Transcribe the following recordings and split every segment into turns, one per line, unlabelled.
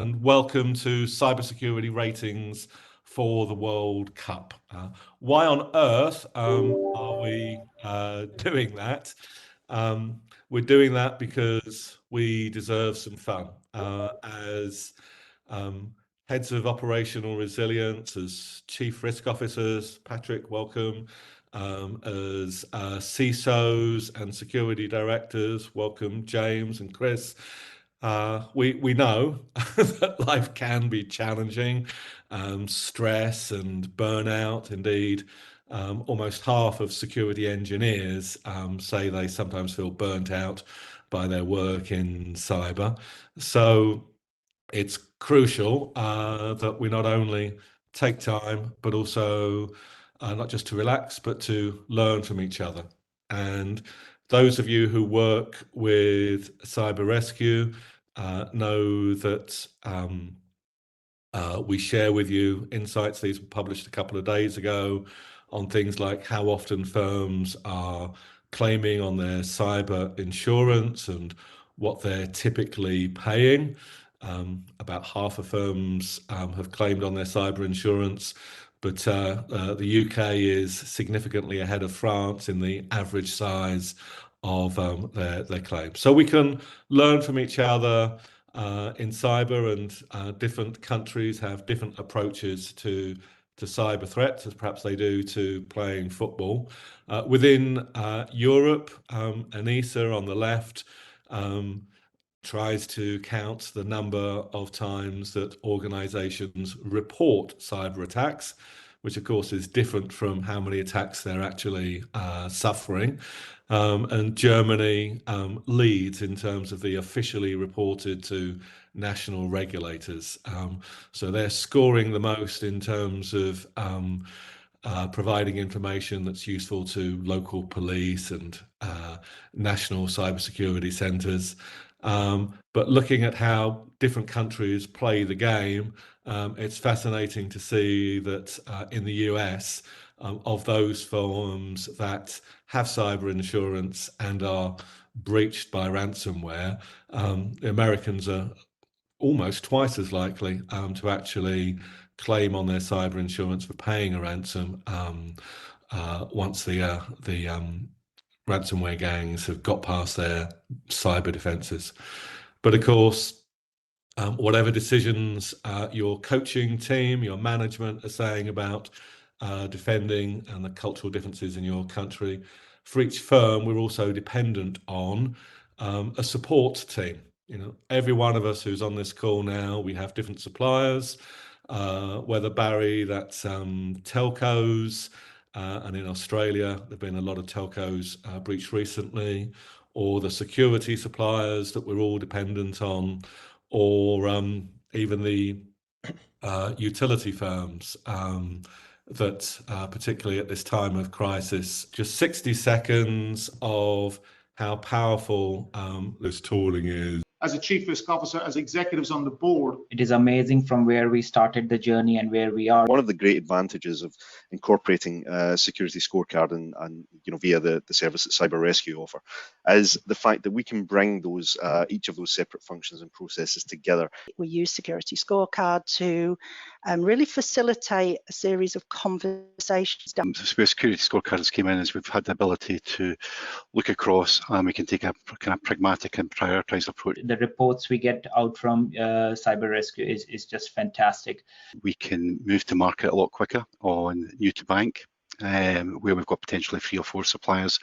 And welcome to cybersecurity ratings for the World Cup. Why on earth are we doing that? We're doing that because we deserve some fun. As um, heads of operational resilience, as chief risk officers, Patrick, welcome. As CISOs and security directors, welcome James and Chris. We know that life can be challenging, stress and burnout. Indeed, almost half of security engineers say they sometimes feel burnt out by their work in cyber. So it's crucial that we not only take time, but also not just to relax, but to learn from each other. And those of you who work with cyber rescue know that we share with you insights. These were published a couple of days ago on things like how often firms are claiming on their cyber insurance and what they're typically paying. About half of firms have claimed on their cyber insurance, but the UK is significantly ahead of France in the average size of their claims. So we can learn from each other in cyber, and different countries have different approaches to cyber threats, as perhaps they do to playing football. Within Europe, ANISA on the left tries to count the number of times that organizations report cyber attacks, which of course is different from how many attacks they're actually suffering. And Germany leads in terms of the officially reported to national regulators. So they're scoring the most in terms of providing information that's useful to local police and national cybersecurity centres. But looking at how different countries play the game, it's fascinating to see that in the US, of those firms that have cyber insurance and are breached by ransomware, the Americans are almost twice as likely to actually claim on their cyber insurance for paying a ransom once the ransomware gangs have got past their cyber defenses. But of course, whatever decisions your coaching team, your management are saying about defending and the cultural differences in your country, for each firm, we're also dependent on a support team. You know, every one of us who's on this call now, we have different suppliers. Whether Barry, that's telcos, and in Australia, there've been a lot of telcos breached recently, or the security suppliers that we're all dependent on, or even the utility firms that, particularly at this time of crisis, just 60 seconds of how powerful this tooling is.
As a chief risk officer, as executives on the board.
It is amazing from where we started the journey and where we are.
One of the great advantages of incorporating a security scorecard and via the service that Cyber Rescue offer is the fact that we can bring those each of those separate functions and processes together.
We use security scorecard to really facilitate a series of conversations.
Where security scorecards came in is we've had the ability to look across and we can take a kind of pragmatic and prioritized approach.
The reports we get out from Cyber Rescue is just fantastic.
We can move to market a lot quicker on new to bank, where we've got potentially 3 or 4 suppliers.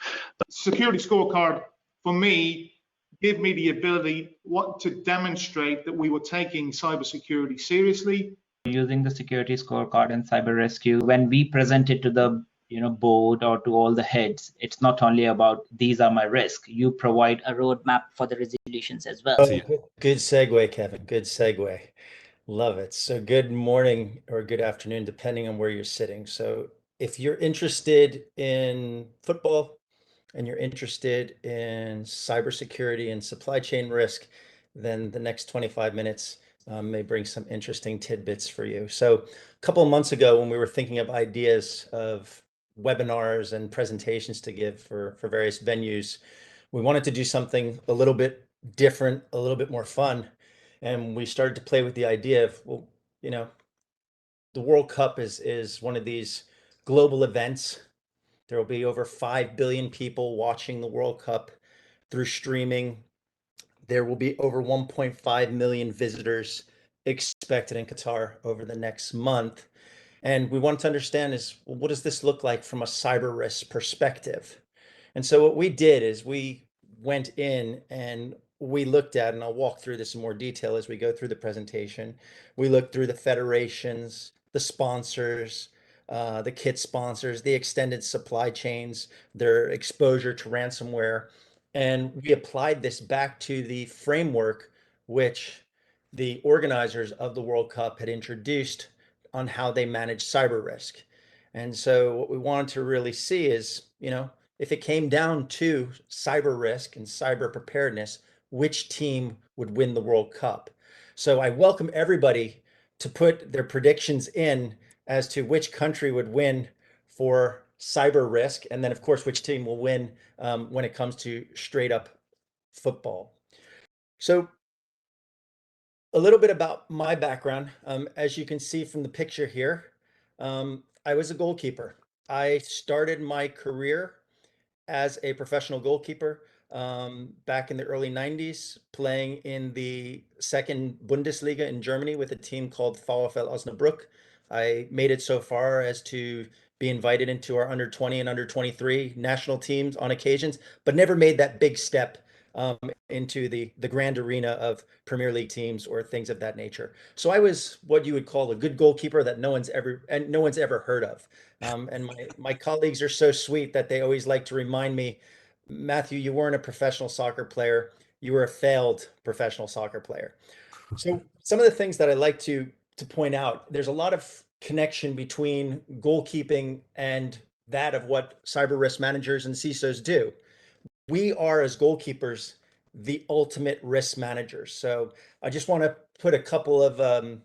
Security scorecard, for me, gave me the ability to demonstrate that we were taking cybersecurity seriously.
Using the security scorecard and Cyber Rescue, when we present it to the board or to all the heads, it's not only about these are my risks. You provide a roadmap for the resolutions as well.
Good segue, Kevin. Good segue. Love it. So good morning or good afternoon, depending on where you're sitting. So if you're interested in football and you're interested in cybersecurity and supply chain risk, then the next 25 minutes may bring some interesting tidbits for you. So a couple of months ago, when we were thinking of ideas of webinars and presentations to give for various venues, we wanted to do something a little bit different, a little bit more fun. and we started to play with the idea of, well, you know, the World Cup is one of these global events. There will be over 5 billion people watching the World Cup through streaming. There will be over 1.5 million visitors expected in Qatar over the next month. And we wanted to understand is, well, what does this look like from a cyber risk perspective? And so what we did is we went in and we looked at, and I'll walk through this in more detail as we go through the presentation. We looked through the federations, the sponsors, the kit sponsors, the extended supply chains, their exposure to ransomware. And we applied this back to the framework which the organizers of the World Cup had introduced on how they manage cyber risk. And so what we wanted to really see is, you know, if it came down to cyber risk and cyber preparedness, which team would win the World Cup? So I welcome everybody to put their predictions in as to which country would win for cyber risk, and then of course which team will win when it comes to straight up football. So a little bit about my background. As you can see from the picture here, I was a goalkeeper. I started my career as a professional goalkeeper back in the early 90s, playing in the second Bundesliga in Germany with a team called VfL Osnabrück. I made it so far as to be invited into our under 20 and under 23 national teams on occasions, but never made that big step into the grand arena of Premier League teams or things of that nature. So I was what you would call a good goalkeeper that no one's ever heard of. And my colleagues are so sweet that they always like to remind me, Matthew, you weren't a professional soccer player. You were a failed professional soccer player. So some of the things that I like to point out, there's a lot of connection between goalkeeping and that of what cyber risk managers and CISOs do. We are, as goalkeepers, the ultimate risk managers. So I just want to put a couple of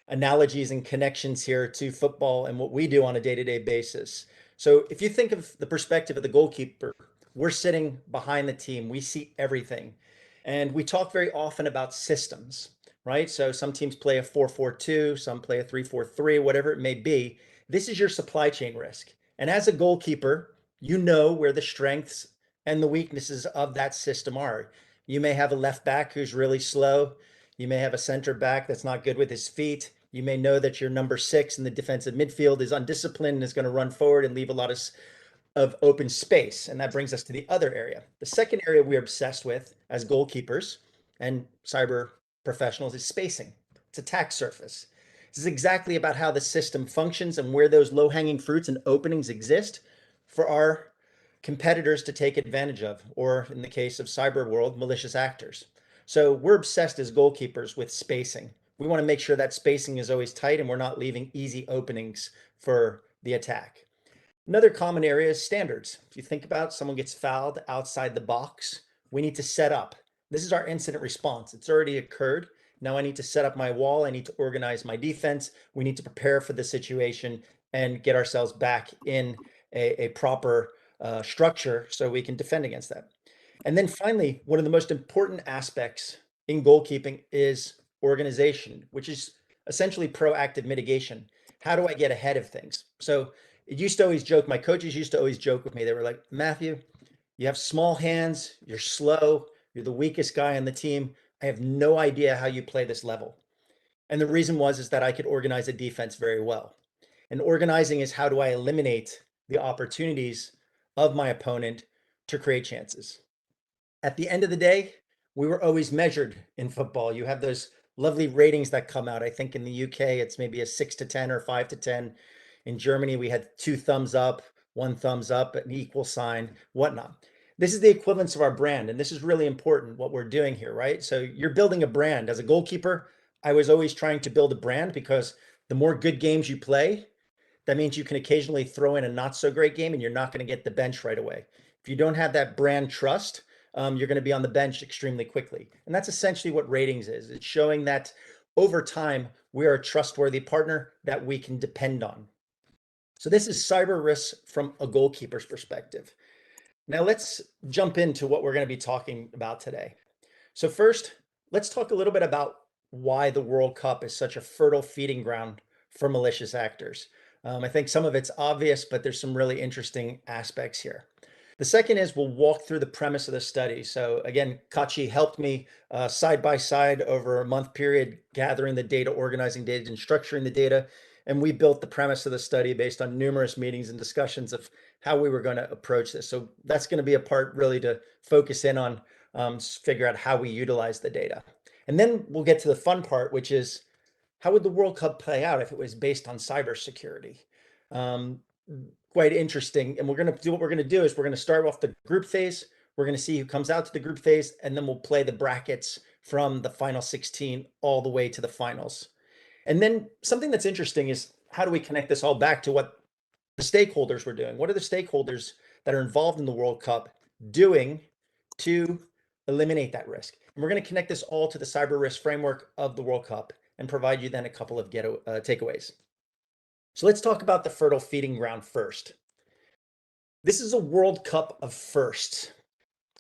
analogies and connections here to football and what we do on a day-to-day basis. So if you think of the perspective of the goalkeeper, we're sitting behind the team. We see everything. And we talk very often about systems, right? So some teams play a 4-4-2, some play a 3-4-3, whatever it may be. This is your supply chain risk. And as a goalkeeper, you know where the strengths and the weaknesses of that system are. You may have a left back who's really slow. You may have a center back that's not good with his feet. You may know that your number 6 in the defensive midfield is undisciplined and is going to run forward and leave a lot of open space. And that brings us to the other area. The second area we're obsessed with as goalkeepers and cyber professionals is spacing. It's attack surface. This is exactly about how the system functions and where those low-hanging fruits and openings exist for our competitors to take advantage of, or in the case of cyber world, malicious actors. So we're obsessed as goalkeepers with spacing. We want to make sure that spacing is always tight and we're not leaving easy openings for the attack. Another common area is standards. If you think about someone gets fouled outside the box, we need to set up. This is our incident response. It's already occurred. Now I need to set up my wall. I need to organize my defense. We need to prepare for the situation and get ourselves back in a proper structure so we can defend against that. And then finally, one of the most important aspects in goalkeeping is organization, which is essentially proactive mitigation. How do I get ahead of things? So it used to always joke, my coaches used to always joke with me. They were like, Matthew, you have small hands, you're slow, you're the weakest guy on the team. I have no idea how you play this level. And the reason is that I could organize a defense very well. And organizing is how do I eliminate the opportunities of my opponent to create chances. At the end of the day, we were always measured in football. You have those lovely ratings that come out. I think in the UK, it's maybe a 6 to 10 or 5 to 10. In Germany, we had 2 thumbs up, 1 thumbs up, an equal sign, whatnot. This is the equivalence of our brand. And this is really important what we're doing here, right? So you're building a brand. As a goalkeeper, I was always trying to build a brand because the more good games you play, that means you can occasionally throw in a not so great game and you're not going to get the bench right away. If you don't have that brand trust, you're going to be on the bench extremely quickly. And that's essentially what ratings is. It's showing that over time, we are a trustworthy partner that we can depend on. So this is cyber risk from a goalkeeper's perspective. Now let's jump into what we're going to be talking about today. So first, let's talk a little bit about why the World Cup is such a fertile feeding ground for malicious actors. I think some of it's obvious, but there's some really interesting aspects here. The second is we'll walk through the premise of the study. So again, Kachi helped me side by side over a month period, gathering the data, organizing data, and structuring the data. And we built the premise of the study based on numerous meetings and discussions of how we were going to approach this. So that's going to be a part really to focus in on, figure out how we utilize the data. And then we'll get to the fun part, which is how would the World Cup play out if it was based on cybersecurity? Quite interesting. And we're going to do what we're going to do is we're going to start off the group phase. We're going to see who comes out to the group phase, and then we'll play the brackets from the final 16 all the way to the finals. And then something that's interesting is how do we connect this all back to what the stakeholders were doing? What are the stakeholders that are involved in the World Cup doing to eliminate that risk? And we're going to connect this all to the cyber risk framework of the World Cup and provide you then a couple of takeaways. So let's talk about the fertile feeding ground first. This is a World Cup of firsts.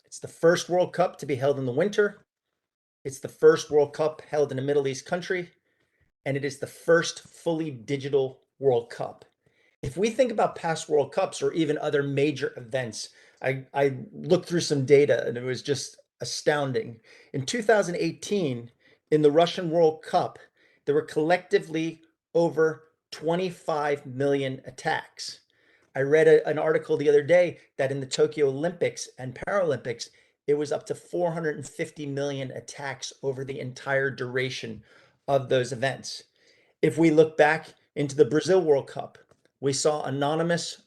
It's the first World Cup to be held in the winter. It's the first World Cup held in a Middle East country. And it is the first fully digital World Cup. If we think about past World Cups or even other major events, I looked through some data and it was just astounding. In 2018, in the Russian World Cup, there were collectively over 25 million attacks. I read an article the other day that in the Tokyo Olympics and Paralympics, it was up to 450 million attacks over the entire duration of those events. If we look back into the Brazil World Cup, we saw Anonymous,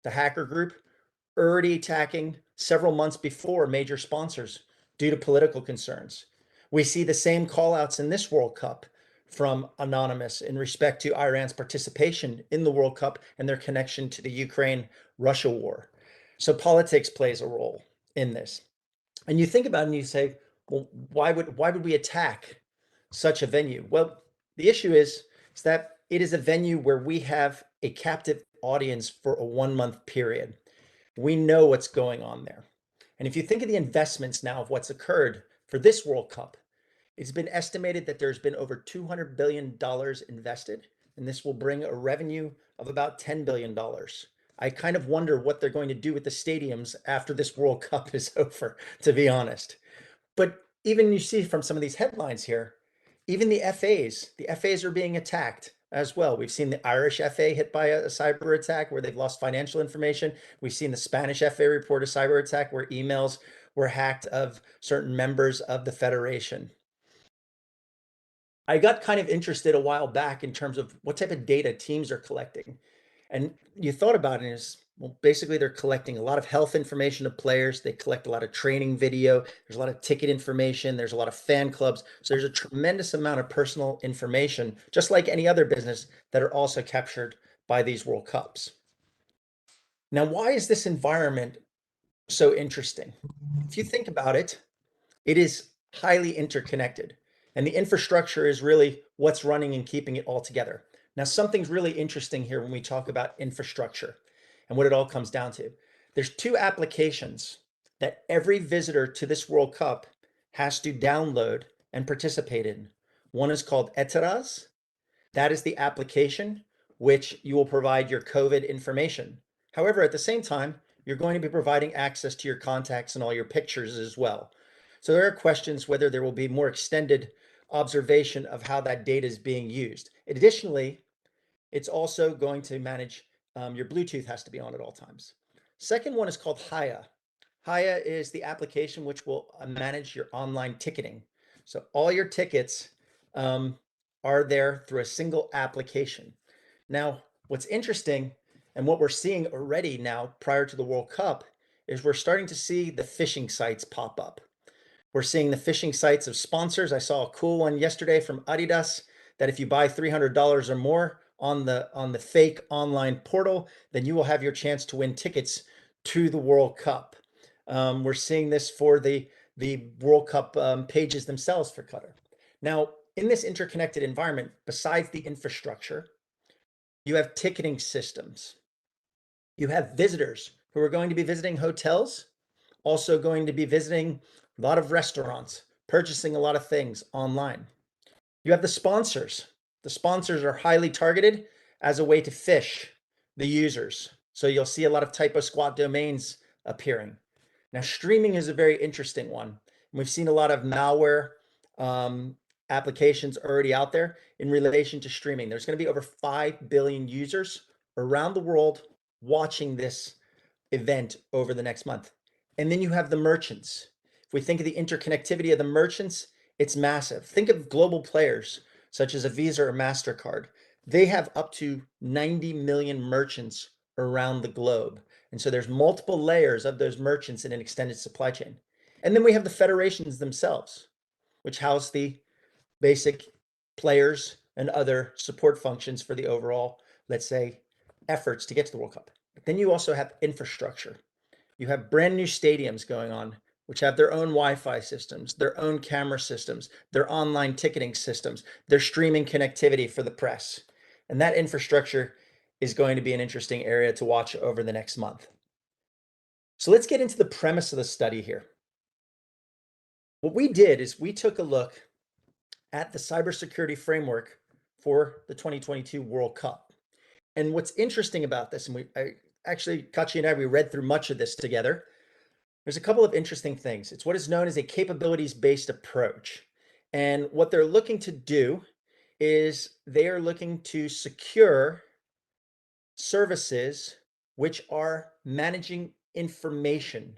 the hacker group, already attacking several months before major sponsors due to political concerns. We see the same callouts in this World Cup from Anonymous in respect to Iran's participation in the World Cup and their connection to the Ukraine-Russia war. So politics plays a role in this. And you think about it and you say, well, why would we attack such a venue? Well, the issue is that it is a venue where we have a captive audience for a 1 month period. We know what's going on there. And if you think of the investments now of what's occurred for this World Cup, it's been estimated that there's been over $200 billion invested, and this will bring a revenue of about $10 billion. I kind of wonder what they're going to do with the stadiums after this World Cup is over, to be honest. But even you see from some of these headlines here, even the FAs are being attacked as well. We've seen the Irish FA hit by a cyber attack where they've lost financial information. We've seen the Spanish FA report a cyber attack where emails were hacked of certain members of the federation. I got kind of interested a while back in terms of what type of data teams are collecting. And you thought about it as, well, basically they're collecting a lot of health information of players. They collect a lot of training video. There's a lot of ticket information. There's a lot of fan clubs. So there's a tremendous amount of personal information, just like any other business, that are also captured by these World Cups. Now, why is this environment so interesting? If you think about it, it is highly interconnected. And the infrastructure is really what's running and keeping it all together. Now, something's really interesting here when we talk about infrastructure and what it all comes down to. There's two applications that every visitor to this World Cup has to download and participate in. One is called Eteraz. That is the application which you will provide your COVID information. However, at the same time, you're going to be providing access to your contacts and all your pictures as well. So there are questions whether there will be more extended observation of how that data is being used. Additionally, it's also going to manage, your Bluetooth has to be on at all times. Second one is called Haya. Haya is the application which will manage your online ticketing. So all your tickets are there through a single application. Now, what's interesting and what we're seeing already now prior to the World Cup is we're starting to see the phishing sites pop up. We're seeing the phishing sites of sponsors. I saw a cool one yesterday from Adidas that if you buy $300 or more on the fake online portal, then you will have your chance to win tickets to the World Cup. We're seeing this for the World Cup pages themselves for Qatar. Now, in this interconnected environment, besides the infrastructure, you have ticketing systems. You have visitors who are going to be visiting hotels, also going to be visiting a lot of restaurants, purchasing a lot of things online. You have the sponsors. The sponsors are highly targeted as a way to phish the users. So you'll see a lot of typo squat domains appearing. Now, streaming is a very interesting one. We've seen a lot of malware applications already out there in relation to streaming. There's going to be over 5 billion users around the world watching this event over the next month. And then you have the merchants. If we think of the interconnectivity of the merchants, it's massive. Think of global players such as a Visa or MasterCard. They have up to 90 million merchants around the globe. And so there's multiple layers of those merchants in an extended supply chain. And then we have the federations themselves, which house the basic players and other support functions for the overall, let's say, efforts to get to the World Cup. But then you also have infrastructure. You have brand new stadiums going on, which have their own Wi-Fi systems, their own camera systems, their online ticketing systems, their streaming connectivity for the press. And that infrastructure is going to be an interesting area to watch over the next month. So let's get into the premise of the study here. What we did is we took a look at the cybersecurity framework for the 2022 World Cup. And what's interesting about this, and actually, Kachi and I, we read through much of this together. There's a couple of interesting things. It's what is known as a capabilities-based approach. And what they're looking to do is they are looking to secure services which are managing information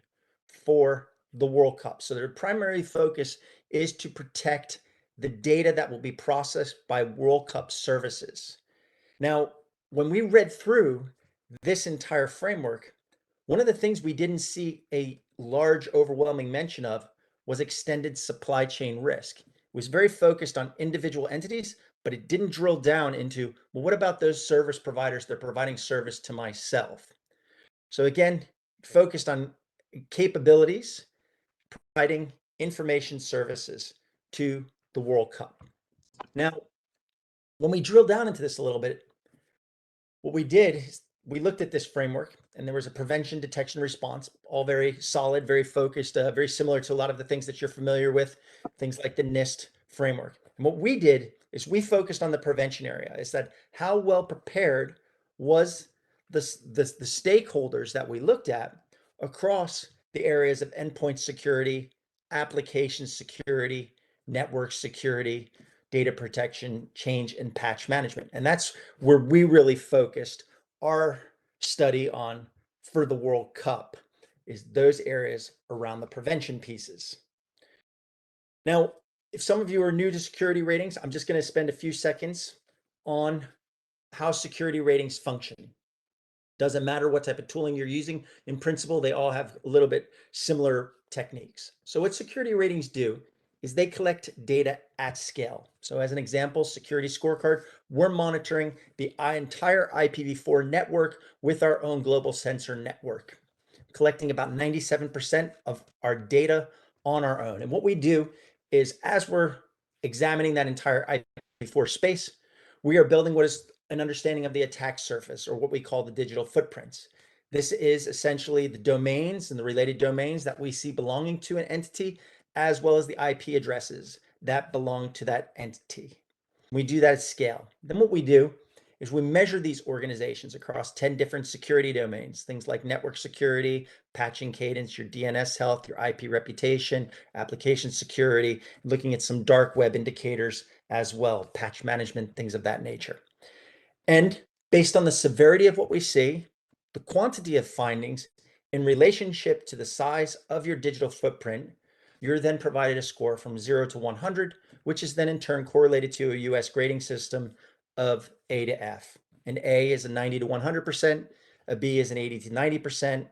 for the World Cup. So their primary focus is to protect the data that will be processed by World Cup services. Now, when we read through this entire framework, one of the things we didn't see a large, overwhelming mention of was extended supply chain risk. It was very focused on individual entities, but it didn't drill down into, well, what about those service providers that are providing service to myself? So again, focused on capabilities, providing information services to the World Cup. Now, when we drill down into this a little bit, what we did is we looked at this framework, and there was a prevention, detection, response, all very solid, very focused, very similar to a lot of the things that you're familiar with, things like the NIST framework. And what we did is we focused on the prevention area, is that how well prepared was the stakeholders that we looked at across the areas of endpoint security, application security, network security, data protection, change, and patch management. And that's where we really focused our study on for the World Cup, is those areas around the prevention pieces. Now, if some of you are new to security ratings, I'm just going to spend a few seconds on how security ratings function. Doesn't matter what type of tooling you're using. In principle, they all have a little bit similar techniques. So what security ratings do is they collect data at scale. So as an example, security scorecard, we're monitoring the entire IPv4 network with our own global sensor network, collecting about 97% of our data on our own. And what we do is, as we're examining that entire IPv4 space, we are building what is an understanding of the attack surface, or what we call the digital footprints. This is essentially the domains and the related domains that we see belonging to an entity, as well as the IP addresses that belong to that entity. We do that at scale. Then what we do is we measure these organizations across 10 different security domains, things like network security, patching cadence, your DNS health, your IP reputation, application security, looking at some dark web indicators as well, patch management, things of that nature. And based on the severity of what we see, the quantity of findings in relationship to the size of your digital footprint, you're then provided a score from 0 to 100, which is then in turn correlated to a US grading system of A to F. An A is a 90 to 100%, a B is an 80 to 90%,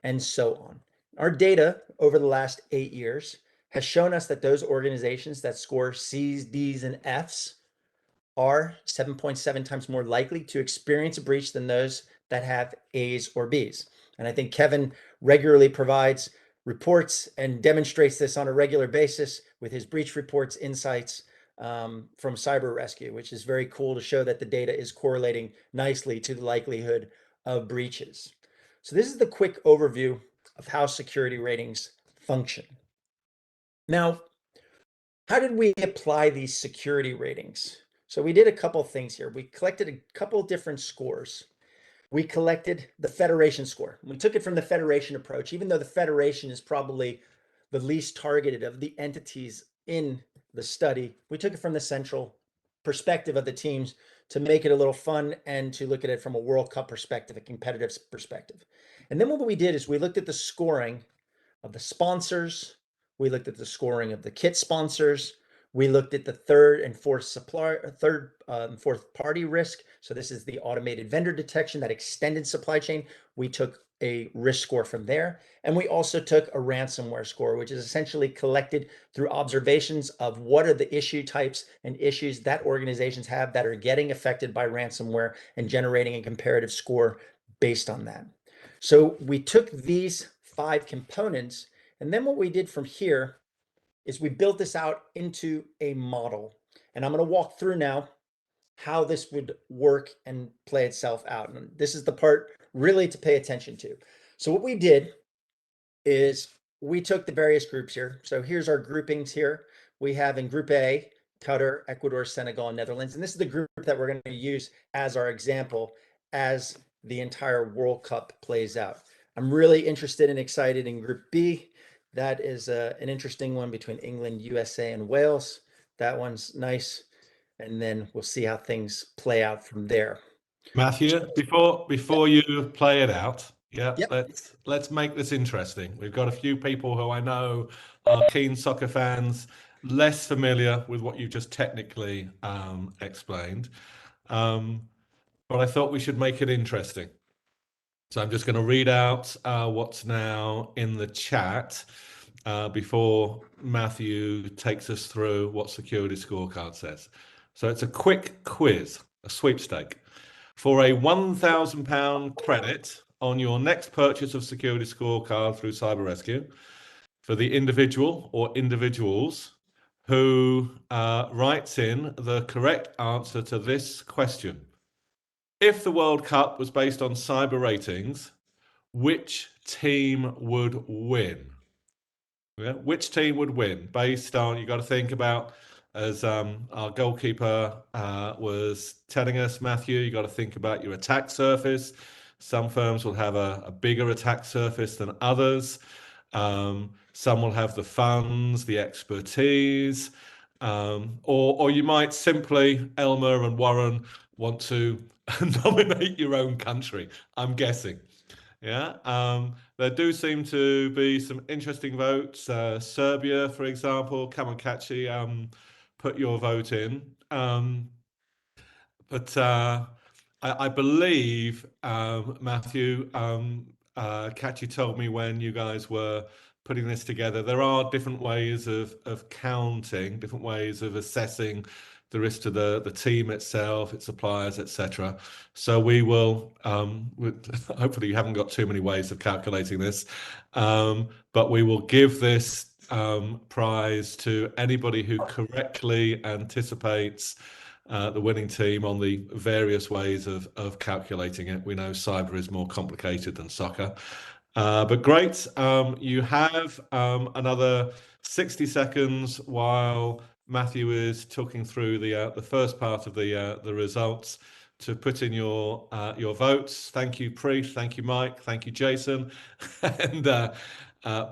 and so on. Our data over the last 8 years has shown us that those organizations that score C's, D's, and F's are 7.7 times more likely to experience a breach than those that have A's or B's. And I think Kevin regularly provides reports and demonstrates this on a regular basis with his breach reports, insights from Cyber Rescue, which is very cool to show that the data is correlating nicely to the likelihood of breaches. So this is the quick overview of how security ratings function. Now, How did we apply these security ratings? So we did a couple things here. We collected a couple different scores. We collected the federation score. We took it from the federation approach, even though the federation is probably the least targeted of the entities in the study. We took it from the central perspective of the teams to make it a little fun and to look at it from a World Cup perspective, a competitive perspective. And then what we did is we looked at the scoring of the sponsors. We looked at the scoring of the kit sponsors. We looked at the third and fourth fourth party risk. So this is the automated vendor detection, that extended supply chain. We took a risk score from there. And we also took a ransomware score, which is essentially collected through observations of what are the issue types and issues that organizations have that are getting affected by ransomware, and generating a comparative score based on that. So we took these 5 components, and then what we did from here is we built this out into a model. And I'm going to walk through now how this would work and play itself out. And this is the part really to pay attention to. So what we did is we took the various groups here. So here's our groupings here. We have in Group A, Qatar, Ecuador, Senegal, and Netherlands. And this is the group that we're going to use as our example as the entire World Cup plays out. I'm really interested and excited in Group B. That is an interesting one between England, USA, and Wales. That one's nice. And then we'll see how things play out from there.
Matthew, before you play it out, yeah,
Yep.
let's make this interesting. We've got a few people who I know are keen soccer fans, less familiar with what you just technically explained, but I thought we should make it interesting. So I'm just going to read out what's now in the chat before Matthew takes us through what Security Scorecard says. So it's a quick quiz, a sweepstake. For a £1,000 credit on your next purchase of Security Scorecard through Cyber Rescue, for the individual or individuals who writes in the correct answer to this question. If the World Cup was based on cyber ratings, which team would win? Yeah, which team would win based on, you got to think about, as our goalkeeper was telling us, Matthew, you got to think about your attack surface. Some firms will have a bigger attack surface than others. Some will have the funds, the expertise, or you might simply, Elmer and Warren, want to nominate your own country, I'm guessing. Yeah, there do seem to be some interesting votes. Serbia, for example, come on, Kachi, put your vote in. But I believe, Matthew, Kachi told me when you guys were putting this together, there are different ways of counting, different ways of assessing the risk to the team itself, its suppliers, etc. So we will, hopefully you haven't got too many ways of calculating this, but we will give this prize to anybody who correctly anticipates the winning team on the various ways of calculating it. We know cyber is more complicated than soccer. But great, you have another 60 seconds while Matthew is talking through the first part of the results to put in your votes. Thank you, Preet. Thank you, Mike. Thank you, Jason. And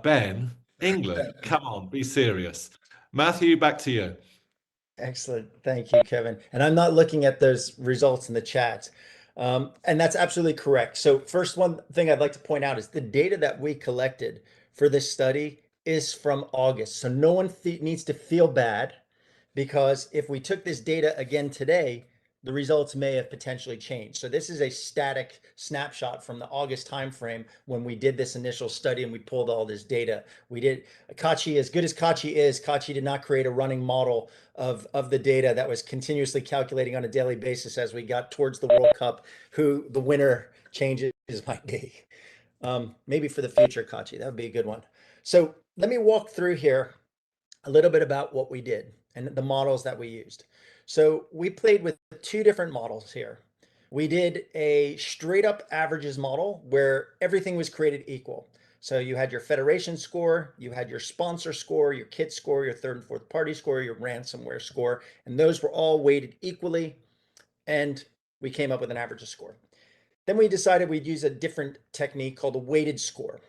Ben, England, come on, be serious. Matthew, back to you.
Excellent. Thank you, Kevin. And I'm not looking at those results in the chat. And that's absolutely correct. So first, one thing I'd like to point out is the data that we collected for this study is from August. So no one needs to feel bad, because if we took this data again today, the results may have potentially changed. So this is a static snapshot from the August timeframe when we did this initial study and we pulled all this data. We did, Kachi, as good as Kachi is, Kachi did not create a running model of the data that was continuously calculating on a daily basis as we got towards the World Cup, who the winner changes might be. Maybe for the future, Kachi, that would be a good one. So let me walk through here a little bit about what we did and the models that we used. So we played with 2 different models here. We did a straight up averages model where everything was created equal. So you had your federation score, you had your sponsor score, your kit score, your third and fourth party score, your ransomware score, and those were all weighted equally. And we came up with an average score. Then we decided we'd use a different technique called a weighted score.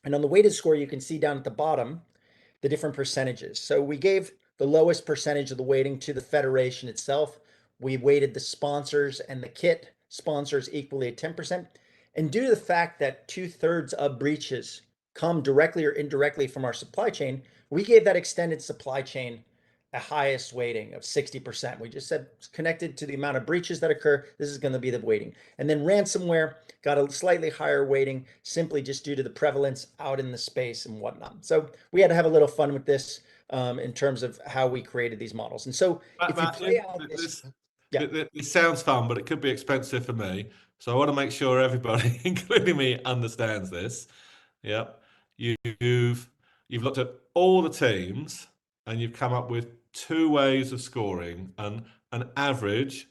And on the weighted score, you can see down at the bottom the different percentages. So we gave the lowest percentage of the weighting to the federation itself. We weighted the sponsors and the kit sponsors equally at 10%. And due to the fact that 2/3 of breaches come directly or indirectly from our supply chain, we gave that extended supply chain a highest weighting of 60%. We just said it's connected to the amount of breaches that occur. This is going to be the weighting. And then ransomware got a slightly higher weighting simply just due to the prevalence out in the space and whatnot. So we had to have a little fun with this in terms of how we created these models. And so if you play out this,
this sounds fun, but it could be expensive for me. So I want to make sure everybody, including me, understands this. Yep. You've looked at all the teams and you've come up with two ways of scoring, an average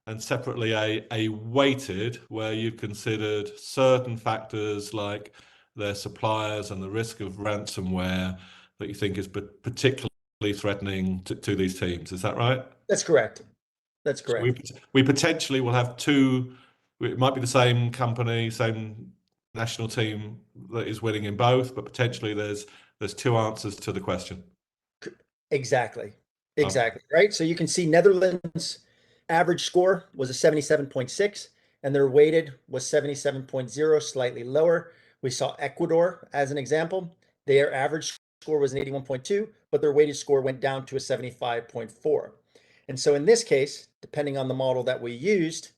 and separately a weighted, where you've considered certain factors like their suppliers and the risk of ransomware that you think is particularly threatening to these teams. Is that right?
That's correct. That's
So
correct.
we potentially will have two. It might be the same company, same national team that is winning in both, but potentially there's two answers to the question.
Exactly. Exactly. Right. So you can see Netherlands average score was a 77.6 and their weighted was 77.0, slightly lower. We saw Ecuador as an example. Their average score was an 81.2, but their weighted score went down to a 75.4. And so in this case, depending on the model that we used,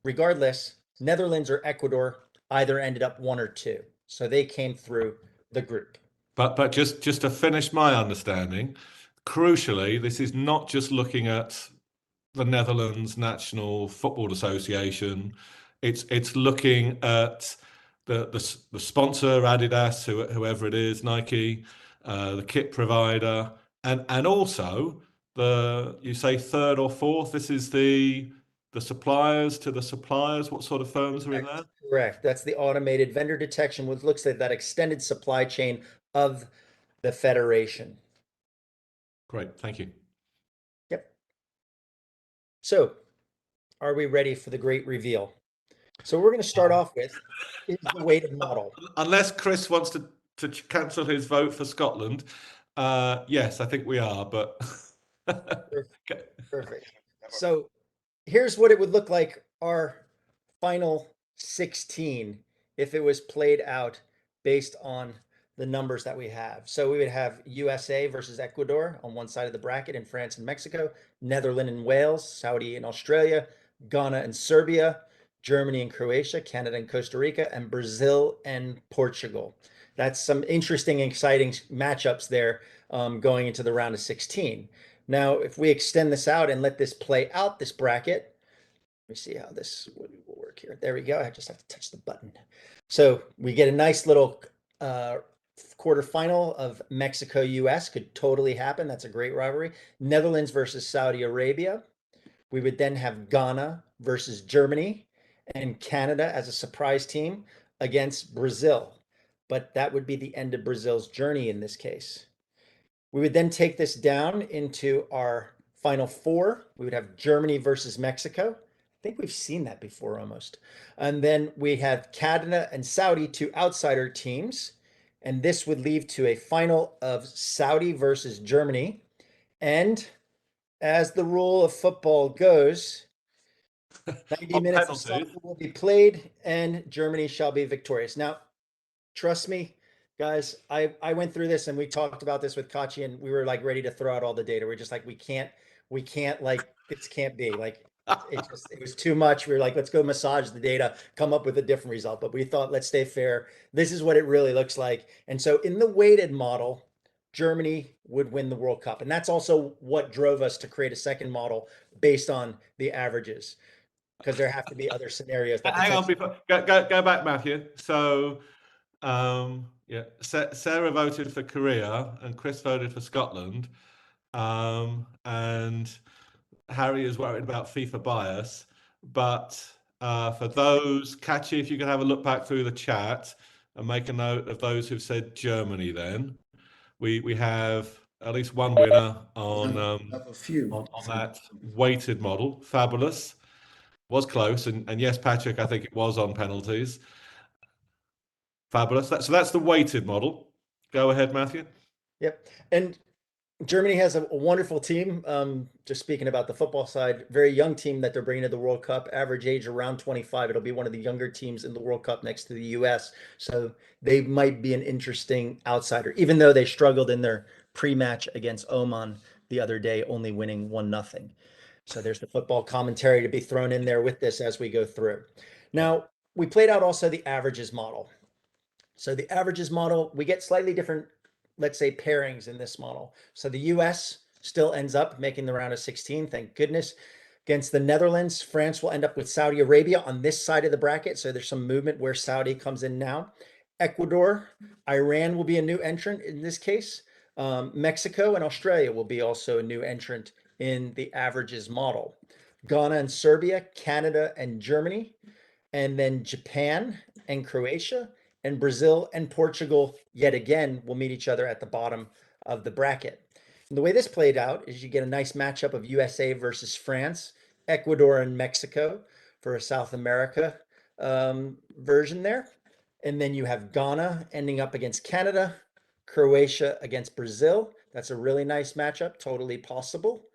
regardless, Netherlands or Ecuador either ended up 1 or 2. So they came through the group.
But just to finish my understanding, crucially, this is not just looking at the Netherlands National Football Association. It's looking at the sponsor, Adidas, whoever it is, Nike, the kit provider, and also you say third or fourth. This is the suppliers to the suppliers. What sort of firms are in there?
Correct. That's the automated vendor detection, which looks at that extended supply chain of the federation.
Great, thank you.
Yep. So, are we ready for the great reveal? So we're going to start off with is the weighted model.
Unless Chris wants to cancel his vote for Scotland, yes, I think we are. But
Perfect. So here's what it would look like our final 16 if it was played out based on the numbers that we have. So we would have USA versus Ecuador on one side of the bracket, and France and Mexico, Netherlands and Wales, Saudi and Australia, Ghana and Serbia, Germany and Croatia, Canada and Costa Rica, and Brazil and Portugal. That's some interesting, exciting matchups there going into the round of 16. Now, if we extend this out and let this play out, this bracket, let me see how this will work here. There we go. I just have to touch the button. So we get a nice little quarterfinal of Mexico-US. Could totally happen. That's a great rivalry. Netherlands versus Saudi Arabia. We would then have Ghana versus Germany and Canada as a surprise team against Brazil. But that would be the end of Brazil's journey in this case. We would then take this down into our final four. We would have Germany versus Mexico. I think we've seen that before almost. And then we have Canada and Saudi, two outsider teams. And this would lead to a final of Saudi versus Germany. And as the rule of football goes, 90 minutes of soccer will be played and Germany shall be victorious. Now, trust me, guys, I went through this and we talked about this with Kachi and we were like ready to throw out all the data. We're just like, we can't like, this can't be like, it was too much. We were like, let's go massage the data, come up with a different result. But we thought, let's stay fair. This is what it really looks like. And so in the weighted model, Germany would win the World Cup. And that's also what drove us to create a second model based on the averages, because there have to be other scenarios. That
hang on, go back, Matthew. So, yeah, Sarah voted for Korea and Chris voted for Scotland, and Harry is worried about FIFA bias. But for those, Kachi, if you can have a look back through the chat, and make a note of those who've said Germany then. We have at least one winner on
have a few.
on that weighted model. Fabulous. Was close, and yes, Patrick, I think it was on penalties. Fabulous. So that's the weighted model. Go ahead, Matthew.
Yep. And Germany has a wonderful team. Just speaking about the football side, very young team that they're bringing to the World Cup. Average age around 25. It'll be one of the younger teams in the World Cup next to the U.S. So they might be an interesting outsider, even though they struggled in their pre-match against Oman the other day, only winning 1-0. So there's the football commentary to be thrown in there with this as we go through. Now, we played out also the averages model. So the averages model, we get slightly different, let's say, pairings in this model. So the US still ends up making the round of 16, thank goodness. Against the Netherlands, France will end up with Saudi Arabia on this side of the bracket. So there's some movement where Saudi comes in now. Ecuador, Iran will be a new entrant in this case. Mexico and Australia will be also a new entrant in the averages model. Ghana and Serbia, Canada and Germany, and then Japan and Croatia, and Brazil and Portugal yet again will meet each other at the bottom of the bracket. And the way this played out is you get a nice matchup of USA versus France, Ecuador and Mexico for a South America version there. And then you have Ghana ending up against Canada, Croatia against Brazil. That's a really nice matchup, totally possible.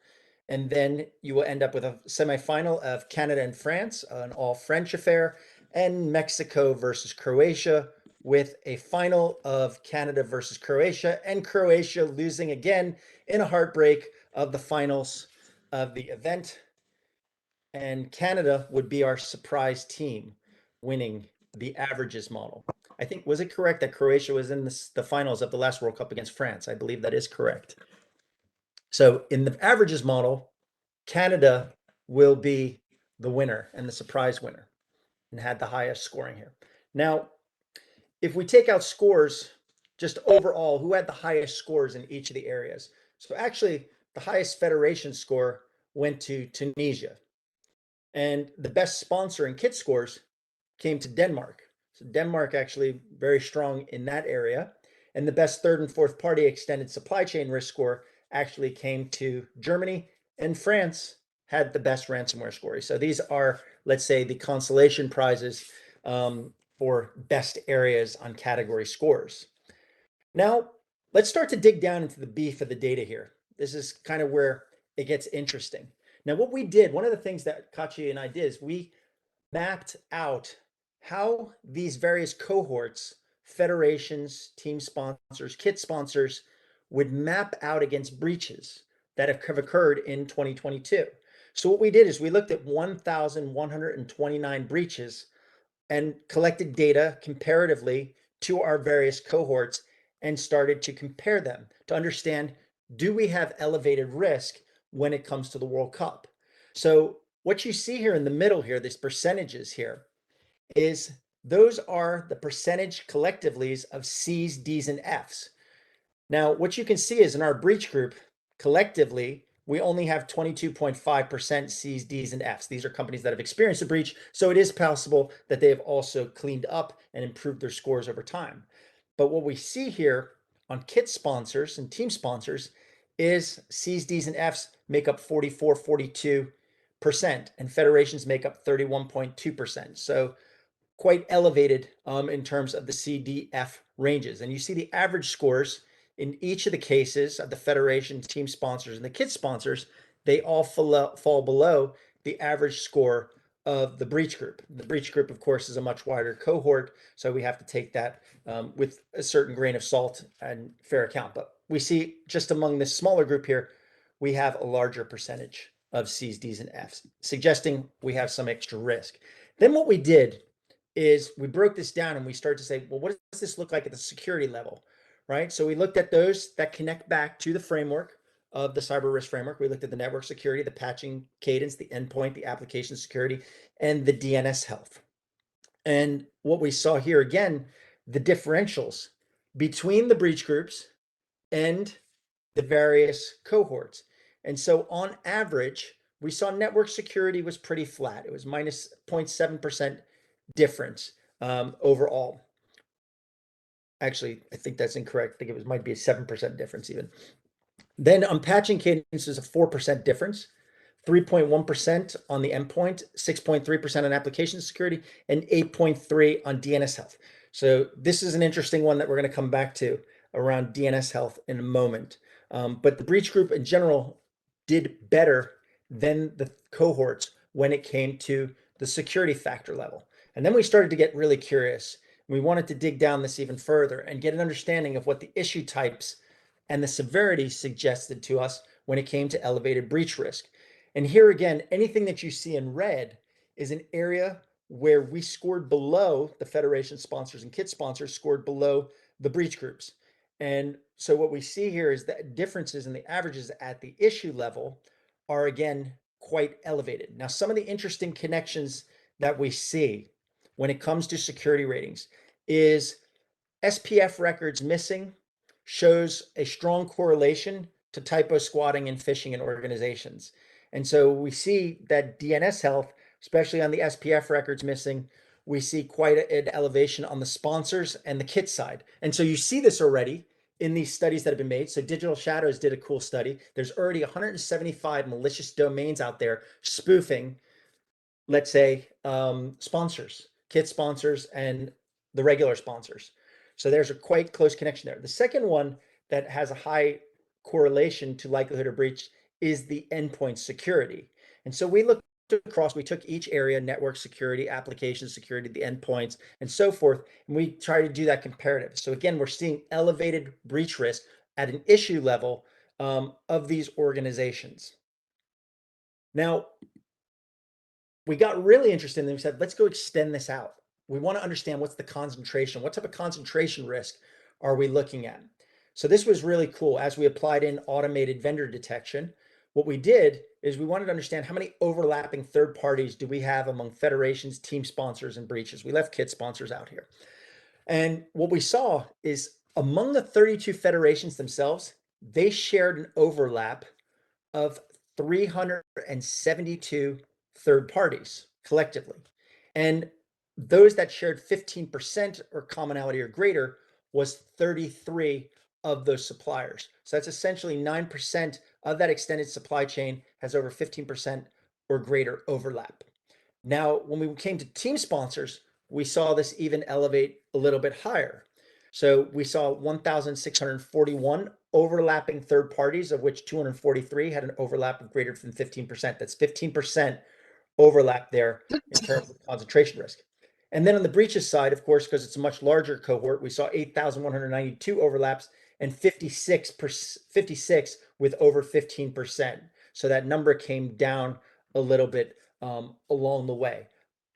And then you will end up with a semifinal of Canada and France, an all French affair, and Mexico versus Croatia, with a final of Canada versus Croatia, and Croatia losing again in a heartbreak of the finals of the event. And Canada would be our surprise team winning the averages model. I think, was it correct that Croatia was in the finals of the last World Cup against France? I believe that is correct. So in the averages model, Canada will be the winner and the surprise winner and had the highest scoring here. Now, if we take out scores, just overall, who had the highest scores in each of the areas? So actually, the highest federation score went to Tunisia. And the best sponsor and kit scores came to Denmark. So Denmark actually very strong in that area. And the best third and fourth party extended supply chain risk score actually came to Germany, and France had the best ransomware score. So these are, let's say, the consolation prizes for best areas on category scores. Now, let's start to dig down into the beef of the data here. This is kind of where it gets interesting. Now, what we did, one of the things that Kachi and I did is we mapped out how these various cohorts, federations, team sponsors, kit sponsors would map out against breaches that have occurred in 2022. So what we did is we looked at 1,129 breaches and collected data comparatively to our various cohorts and started to compare them to understand, do we have elevated risk when it comes to the World Cup? So what you see here in the middle here, these percentages here, is those are the percentage collectively of C's, D's, and F's. Now, what you can see is in our breach group, collectively, we only have 22.5% C's, D's, and F's. These are companies that have experienced a breach, so it is possible that they have also cleaned up and improved their scores over time. But what we see here on kit sponsors and team sponsors is C's, D's, and F's make up 44, 42%, and federations make up 31.2%. So quite elevated in terms of the CDF ranges. And you see the average scores in each of the cases of the federation, team sponsors, and the kit sponsors, they all fall below the average score of the breach group. The breach group, of course, is a much wider cohort, so we have to take that with a certain grain of salt and fair account. But we see just among this smaller group here, we have a larger percentage of C's, D's, and F's, suggesting we have some extra risk. Then what we did is we broke this down and we started to say, well, what does this look like at the security level, right? So we looked at those that connect back to the framework of the cyber risk framework. We looked at the network security, the patching cadence, the endpoint, the application security, and the DNS health. And what we saw here again, the differentials between the breach groups and the various cohorts. And so on average, we saw network security was pretty flat. It was minus 0.7% difference overall. Actually, I think that's incorrect. I think it might be a 7% difference even. Then on patching cadence is a 4% difference, 3.1% on the endpoint, 6.3% on application security, and 8.3 on DNS health. So this is an interesting one that we're going to come back to around DNS health in a moment. But the breach group in general did better than the cohorts when it came to the security factor level. And then we started to get really curious. We wanted to dig down this even further and get an understanding of what the issue types and the severity suggested to us when it came to elevated breach risk. And here again, anything that you see in red is an area where we scored below the federation sponsors and kit sponsors scored below the breach groups. And so what we see here is that differences in the averages at the issue level are again quite elevated. Now, some of the interesting connections that we see when it comes to security ratings is SPF records missing shows a strong correlation to typo squatting and phishing in organizations. And so we see that DNS health, especially on the SPF records missing, we see quite an elevation on the sponsors and the kit side. And so you see this already in these studies that have been made. So Digital Shadows did a cool study. There's already 175 malicious domains out there spoofing, let's say, sponsors, kit sponsors, and the regular sponsors. So there's a quite close connection there. The second one that has a high correlation to likelihood of breach is the endpoint security. And so we looked across, we took each area, network security, application security, the endpoints, and so forth, and we try to do that comparative. So again, we're seeing elevated breach risk at an issue level of these organizations. Now, we got really interested and we said, let's go extend this out. We want to understand what's the concentration, what type of concentration risk are we looking at? So this was really cool. As we applied in automated vendor detection, what we did is we wanted to understand how many overlapping third parties do we have among federations, team sponsors, and breaches. We left kit sponsors out here. And what we saw is among the 32 federations themselves, they shared an overlap of 372 third parties collectively. And those that shared 15% or commonality or greater was 33 of those suppliers. So that's essentially 9% of that extended supply chain has over 15% or greater overlap. Now, when we came to team sponsors, we saw this even elevate a little bit higher. So we saw 1,641 overlapping third parties, of which 243 had an overlap of greater than 15%. That's 15% overlap there in terms of concentration risk. And then on the breaches side, of course, because it's a much larger cohort, we saw 8,192 overlaps and 56 with over 15%. So that number came down a little bit along the way.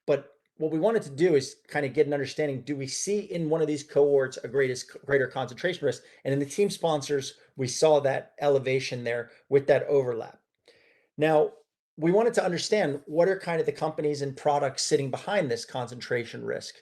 But what we wanted to do is kind of get an understanding, do we see in one of these cohorts a greater concentration risk? And in the team sponsors, we saw that elevation there with that overlap. Now, we wanted to understand what are kind of the companies and products sitting behind this concentration risk.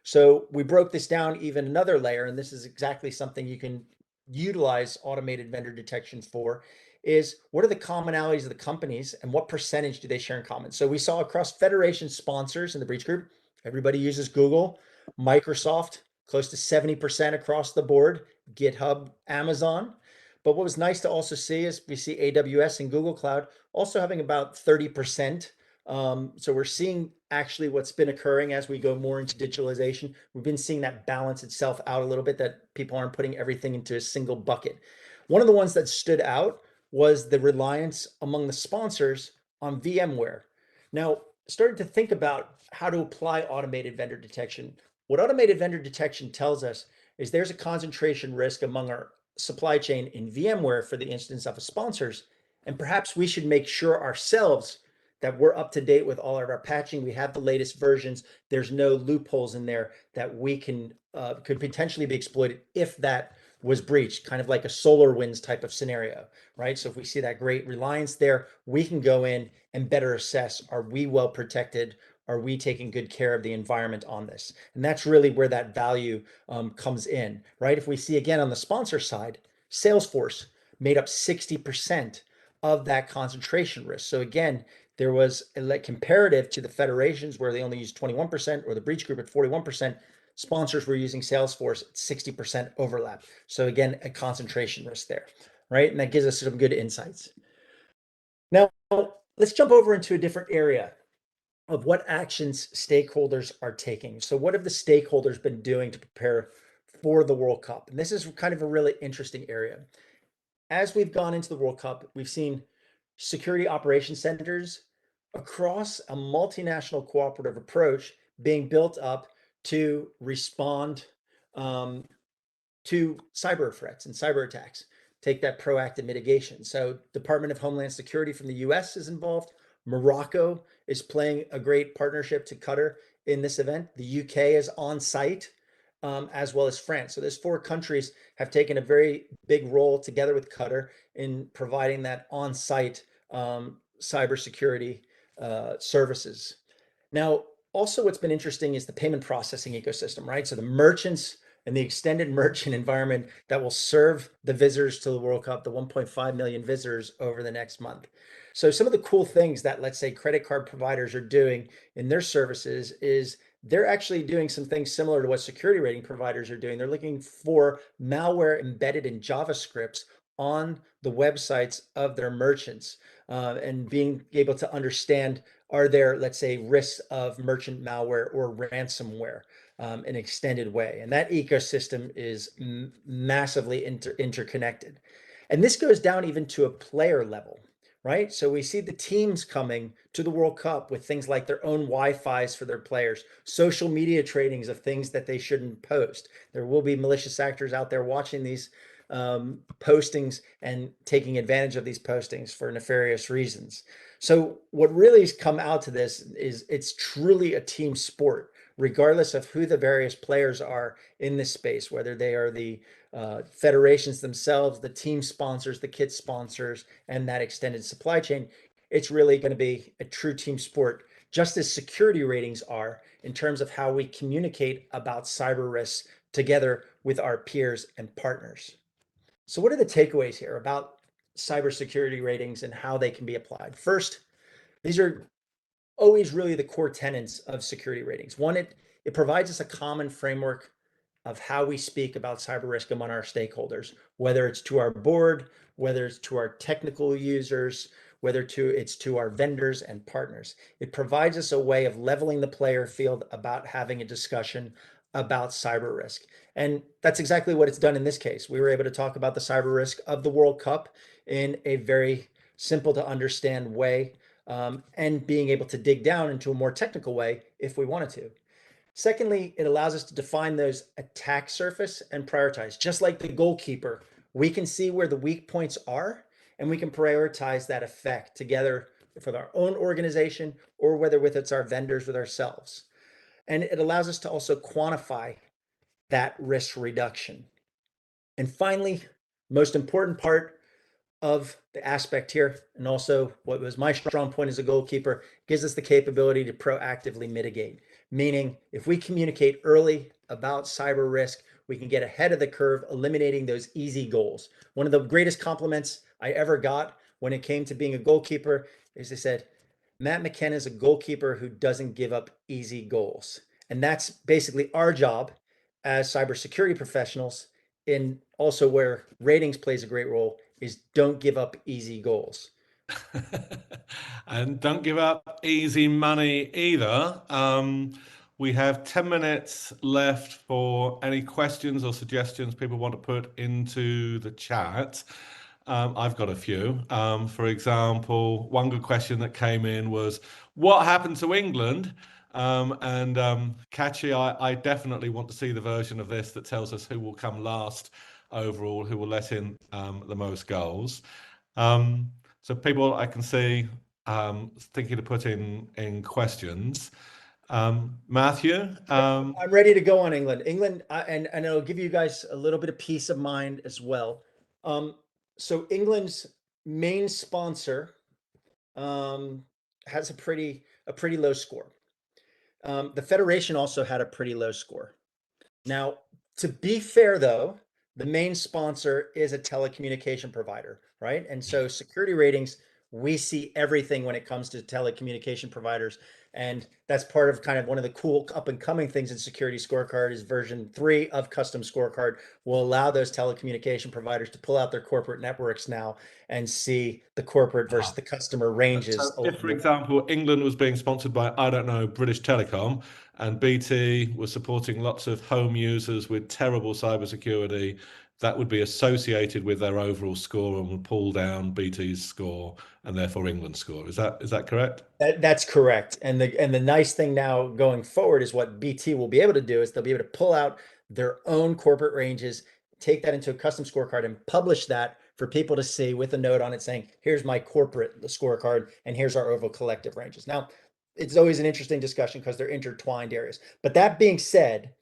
So we broke this down even another layer, and this is exactly something you can utilize automated vendor detection for, is what are the commonalities of the companies and what percentage do they share in common? So we saw across federation sponsors in the breach group, everybody uses Google, Microsoft, close to 70% across the board, GitHub, Amazon. But what was nice to also see is we see AWS and Google Cloud also having about 30%. So we're seeing actually what's been occurring as we go more into digitalization. We've been seeing that balance itself out a little bit, that people aren't putting everything into a single bucket. One of the ones that stood out was the reliance among the sponsors on VMware. Now, started to think about how to apply automated vendor detection. What automated vendor detection tells us is there's a concentration risk among our supply chain in VMware for the instance of a sponsors, and perhaps we should make sure ourselves that we're up to date with all of our patching. We have the latest versions. There's no loopholes in there that we can could potentially be exploited if that was breached, kind of like a SolarWinds type of scenario, right? So if we see that great reliance there, we can go in and better assess, are we well protected? Are we taking good care of the environment on this? And that's really where that value comes in, right? If we see again on the sponsor side, Salesforce made up 60% of that concentration risk. So again, there was a comparative to the federations where they only use 21% or the breach group at 41%. sponsors were using Salesforce, 60% overlap. So again, a concentration risk there, right? And that gives us some good insights. Now, let's jump over into a different area of what actions stakeholders are taking. So what have the stakeholders been doing to prepare for the World Cup? And this is kind of a really interesting area. As we've gone into the World Cup, we've seen security operations centers across a multinational cooperative approach being built up to respond to cyber threats and cyber attacks, take that proactive mitigation. So Department of Homeland Security from the US is involved. Morocco is playing a great partnership to Qatar in this event. The UK is on site, as well as France. So those 4 countries have taken a very big role together with Qatar in providing that on-site cybersecurity services. Now, also what's been interesting is the payment processing ecosystem, right? So the merchants and the extended merchant environment that will serve the visitors to the World Cup, the 1.5 million visitors over the next month. So some of the cool things that, let's say, credit card providers are doing in their services is they're actually doing some things similar to what security rating providers are doing. They're looking for malware embedded in JavaScripts on the websites of their merchants, and being able to understand, are there, let's say, risks of merchant malware or ransomware in an extended way. And that ecosystem is massively interconnected. And this goes down even to a player level, right? So we see the teams coming to the World Cup with things like their own Wi-Fi's for their players, social media tradings of things that they shouldn't post. There will be malicious actors out there watching these postings and taking advantage of these postings for nefarious reasons. So what really has come out to this is it's truly a team sport, regardless of who the various players are in this space, whether they are the federations themselves, the team sponsors, the kit sponsors, and that extended supply chain. It's really going to be a true team sport, just as security ratings are in terms of how we communicate about cyber risks together with our peers and partners. So what are the takeaways here about cybersecurity ratings and how they can be applied? First, these are always really the core tenets of security ratings. One, it provides us a common framework of how we speak about cyber risk among our stakeholders, whether it's to our board, whether it's to our technical users, whether it's to our vendors and partners. It provides us a way of leveling the player field about having a discussion about cyber risk. And that's exactly what it's done in this case. We were able to talk about the cyber risk of the World Cup in a very simple to understand way, and being able to dig down into a more technical way if we wanted to. Secondly, it allows us to define those attack surface and prioritize. Just like the goalkeeper, we can see where the weak points are and we can prioritize that effect together for our own organization or whether with it's our vendors with ourselves. And it allows us to also quantify that risk reduction. And finally, most important part of the aspect here, and also what was my strong point as a goalkeeper, gives us the capability to proactively mitigate. Meaning, if we communicate early about cyber risk, we can get ahead of the curve, eliminating those easy goals. One of the greatest compliments I ever got when it came to being a goalkeeper is they said, Matt McKenna is a goalkeeper who doesn't give up easy goals. And that's basically our job as cybersecurity professionals, in also where ratings plays a great role, is don't give up easy goals.
And don't give up easy money either. We have 10 minutes left for any questions or suggestions people want to put into the chat. I've got a few. For example, one good question that came in was, what happened to England? Kachi, I definitely want to see the version of this that tells us who will come last overall, who will let in the most goals. So people I can see thinking to put in questions. Matthew?
I'm ready to go on England. England, and it'll give you guys a little bit of peace of mind as well. So England's main sponsor has a pretty low score. The Federation also had a pretty low score. Now, to be fair though, the main sponsor is a telecommunication provider, right? And so security ratings, we see everything when it comes to telecommunication providers. And that's part of kind of one of the cool up and coming things in Security Scorecard is version 3 of Custom Scorecard will allow those telecommunication providers to pull out their corporate networks now and see the corporate versus the customer ranges.
So if, for example, England was being sponsored by, I don't know, British Telecom, and BT was supporting lots of home users with terrible cybersecurity, that would be associated with their overall score and would pull down BT's score and therefore England's score. Is that correct?
That's correct. And the nice thing now going forward is what BT will be able to do is they'll be able to pull out their own corporate ranges, take that into a custom scorecard and publish that for people to see with a note on it saying, here's my corporate scorecard and here's our overall collective ranges. Now, it's always an interesting discussion because they're intertwined areas. But that being said,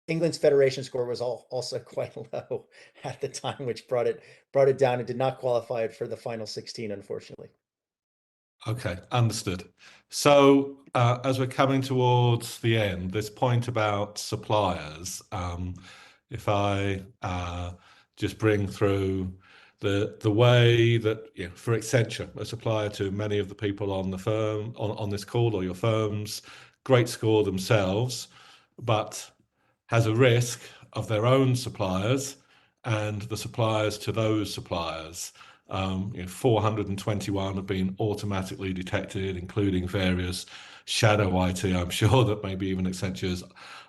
England's federation score was also quite low at the time, which brought it down and did not qualify it for the final 16, unfortunately.
Okay, understood. So as we're coming towards the end, this point about suppliers, if I just bring through the way that, you know, for Accenture, a supplier to many of the people on the firm on this call or your firms, great score themselves, but has a risk of their own suppliers and the suppliers to those suppliers. 421 have been automatically detected, including various shadow IT. I'm sure that maybe even Accenture's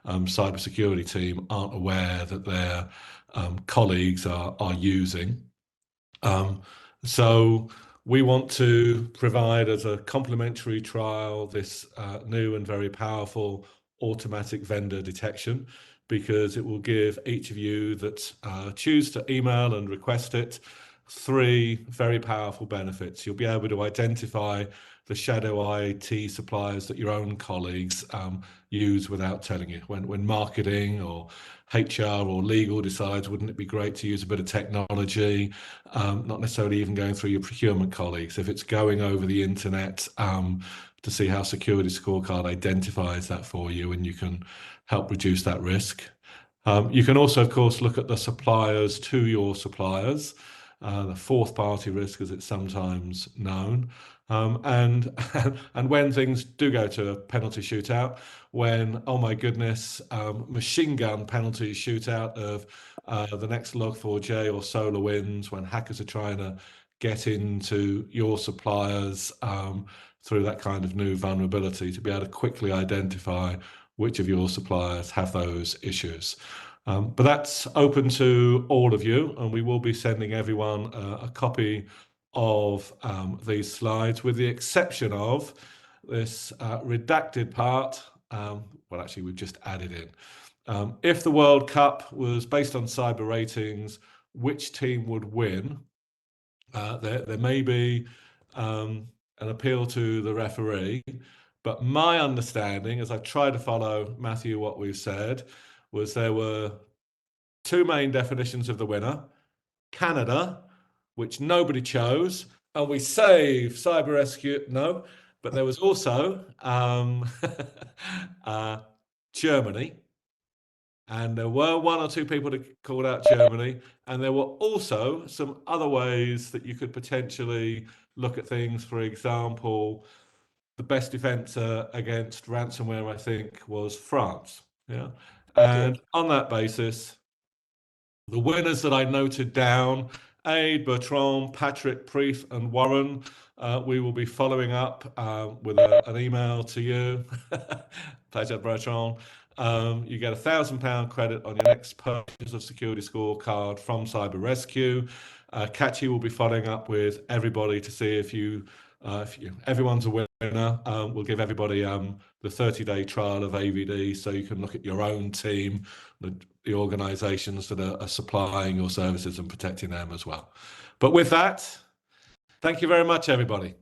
cybersecurity team aren't aware that their colleagues are using. So we want to provide as a complimentary trial this new and very powerful automatic vendor detection, because it will give each of you that choose to email and request it 3 very powerful benefits. You'll be able to identify the shadow IT suppliers that your own colleagues use without telling you. When marketing or HR or legal decides, wouldn't it be great to use a bit of technology, not necessarily even going through your procurement colleagues. If it's going over the internet, to see how Security Scorecard identifies that for you, and you can help reduce that risk. You can also, of course, look at the suppliers to your suppliers, the fourth party risk as it's sometimes known. And when things do go to a penalty shootout, when, oh my goodness, machine gun penalties shoot out of the next Log4j or SolarWinds, when hackers are trying to get into your suppliers through that kind of new vulnerability, to be able to quickly identify which of your suppliers have those issues. But that's open to all of you, and we will be sending everyone a copy of these slides, with the exception of this redacted part. Well, actually, we've just added in. If the World Cup was based on cyber ratings, which team would win? There may be an appeal to the referee, but my understanding, as I've tried to follow, Matthew, what we've said, was there were 2 main definitions of the winner: Canada, which nobody chose, and we save cyber rescue. No, but there was also Germany. And there were 1 or 2 people that called out Germany. And there were also some other ways that you could potentially look at things. For example, the best defense against ransomware, I think, was France. Yeah. And on that basis, the winners that I noted down, Aid, Bertrand, Patrick, Preeth, and Warren, we will be following up with an email to you. Pleasure, Bertrand. You get £1,000 credit on your next purchase of Security Scorecard from Cyber Rescue. Kachi will be following up with everybody to see if everyone's a winner. We'll give everybody the 30-day trial of AVD, so you can look at your own team, the organizations that are supplying your services and protecting them as well. But with that, thank you very much, everybody.